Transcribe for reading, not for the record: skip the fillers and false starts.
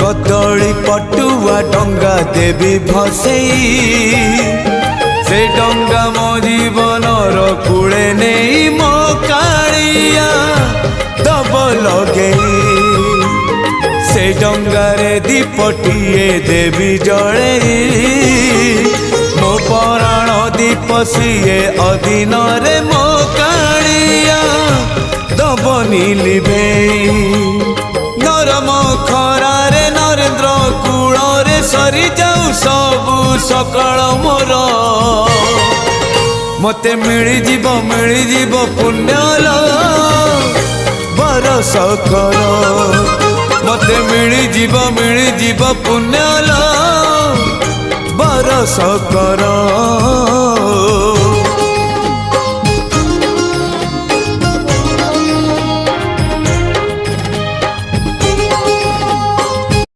कदली पटुआ डंगा देवी भसई से डंगा मो जीवनर कूले नहीं मो कालिया दब लगे से डंगारे दीपटिए देवी जड़े मो पराण दीप सीए अधीन रे मो कालिया दबनी लिभे नरम खरारे नरेंद्र कूल रे सरी जाऊ सबु सकाळ मोर मते मिली जीव पुण्यल बरस कर मते मिली जीव पुण्यल बरस कर।